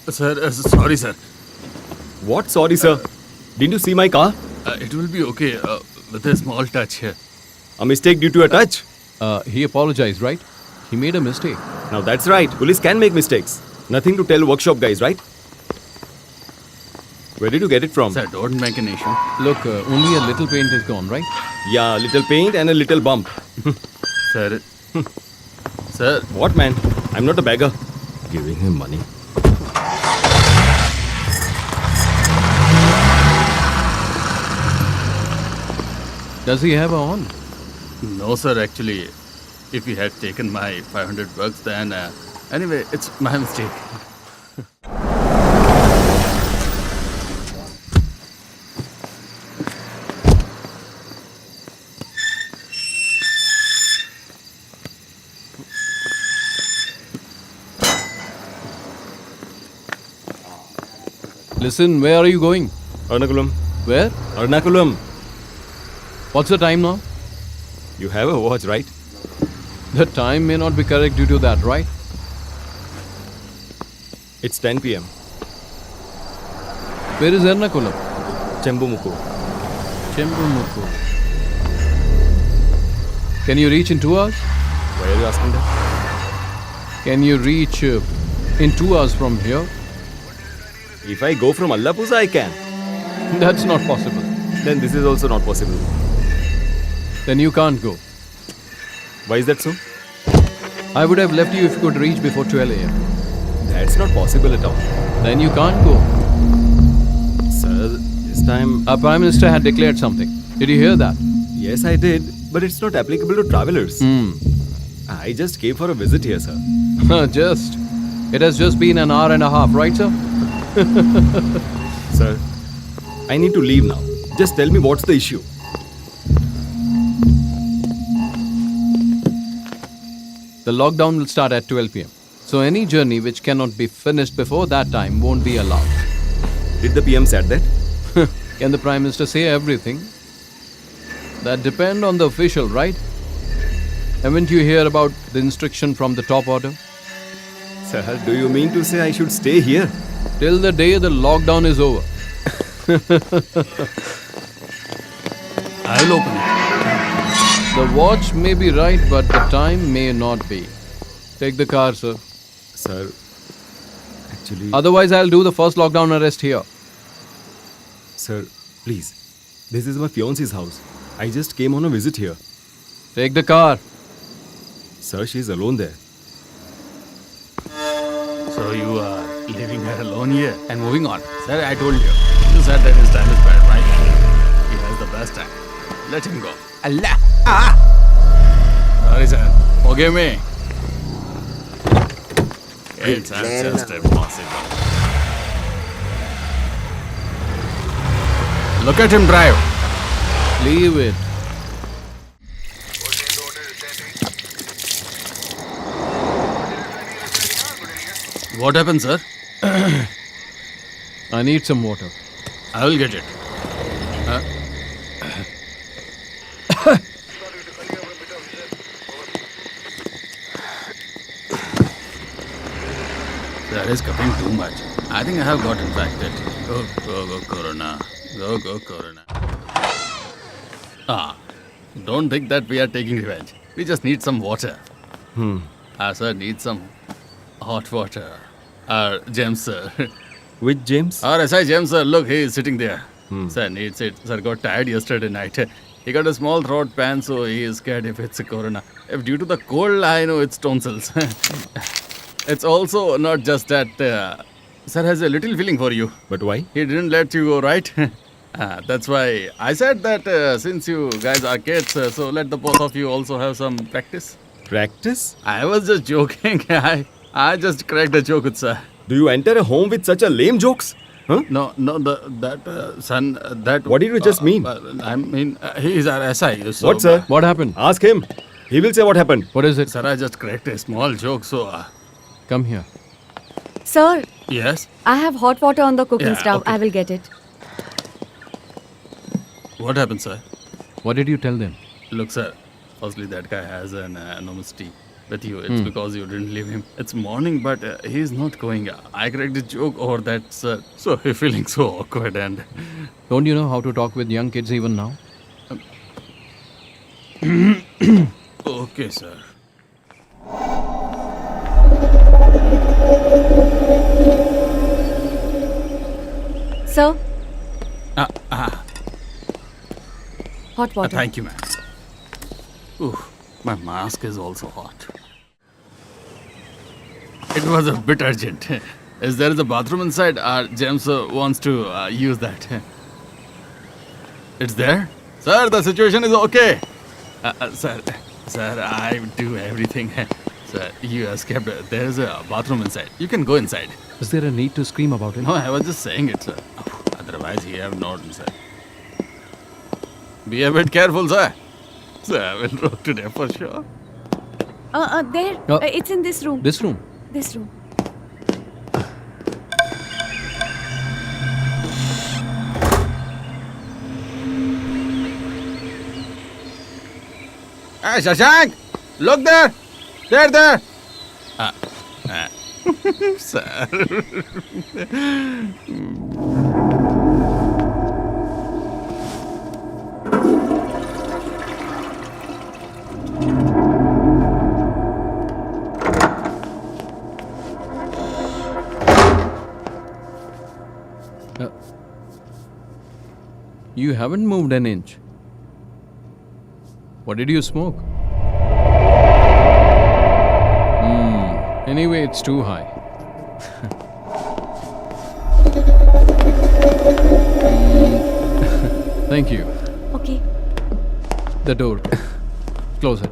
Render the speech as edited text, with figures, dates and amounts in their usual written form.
Sir, sorry, sir. What? Sorry, sir. Didn't you see my car? It will be okay with a small touch here. A mistake due to a touch? He apologized, right? He made a mistake. Now that's right. Police can make mistakes. Nothing to tell workshop guys, right? Where did you get it from? Sir, don't make an issue. Look, only a little paint is gone, right? Yeah, little paint and a little bump. Sir, sir, What, man? I'm not a beggar. Giving him money. Does he have a horn? no, sir, actually. If he had taken my $500, then anyway, it's my mistake. Listen, where are you going? Ernakulam. Where? Ernakulam. What's the time now? You have a watch, right? The time may not be correct due to that, right? It's 10 p.m. Where is Ernakulam? Chembumuku. Chembumuku. Can you reach in 2 hours? Why are you asking that? Can you reach in 2 hours from here? If I go from Allapuza, I can. That's not possible. Then this is also not possible. Then you can't go. Why is that so? I would have left you if you could reach before 12 a.m. That's not possible at all. Then you can't go. Sir, this time... Our Prime Minister had declared something. Did you hear that? Yes, I did. But it's not applicable to travelers. I just came for a visit here, sir. Just. It has just been an hour and a half, right, sir? Sir, I need to leave now. Just tell me what's the issue. The lockdown will start at 12 p.m. So any journey which cannot be finished before that time won't be allowed. Did the PM said that? Can the Prime Minister say everything? That depend on the official, right? Haven't you heard about the instruction from the top order? Sir, do you mean to say I should stay here? Till the day the lockdown is over. I'll open it. The watch may be right, but the time may not be. Take the car, sir. Sir, actually... Otherwise, I'll do the first lockdown arrest here. Sir, please. This is my fiance's house. I just came on a visit here. Take the car. Sir, she's alone there. So you are leaving her alone here and moving on. Sir, I told you. You said that his time is bad, right? He has the best time. Let him go. Allah! Sorry, sir. Forgive me. It's just impossible. Look at him drive. Leave it. What happened, sir? I need some water. I will get it. That is coughing too much. I think I have got infected. Go, Corona. Go, Corona. Don't think that we are taking revenge. We just need some water. Sir, need some hot water. James, sir. Which James? SI James, sir. Look, he is sitting there. Sir needs it. Sir got tired yesterday night. He got a small throat pan, so he is scared if it's a corona. If due to the cold, I know it's tonsils. It's also not just that. Sir has a little feeling for you. But why? He didn't let you go, right? That's why I said that since you guys are kids, so let the both of you also have some practice. Practice? I was just joking. I just cracked a joke with sir. Do you enter a home with such a lame jokes? Huh? No, son, that... What did you just mean? I mean, he is our SI. So, What, sir? What happened? Ask him. He will say what happened. What is it? Sir, I just cracked a small joke, so... Come here. Sir, Yes? I have hot water on the cooking Yeah, stove. okay. I will get it. What happened, sir? What did you tell them? Look, sir, firstly, that guy has an enormous with you. It's because you didn't leave him. It's morning, but he's not going. I cracked a joke over that, sir. So he's feeling so awkward and. Don't you know how to talk with young kids even now? Okay, sir. Sir, hot water. Thank you, ma'am. Ooh, my mask is also hot. It was a bit urgent. Is there a bathroom inside? James wants to use that. It's there? Sir, the situation is okay. Sir, I do everything. Sir, you escaped. There is a bathroom inside. You can go inside. Is there a need to scream about it? No, I was just saying it, sir. Otherwise, he have not inside. Be a bit careful, sir. Sir, I will rock today for sure. There. It's in this room. This room? This room. Hey, Shashank! Look there! There! Sir. You haven't moved an inch. What did you smoke? Anyway, it's too high. Thank you. Okay. The door. Close it.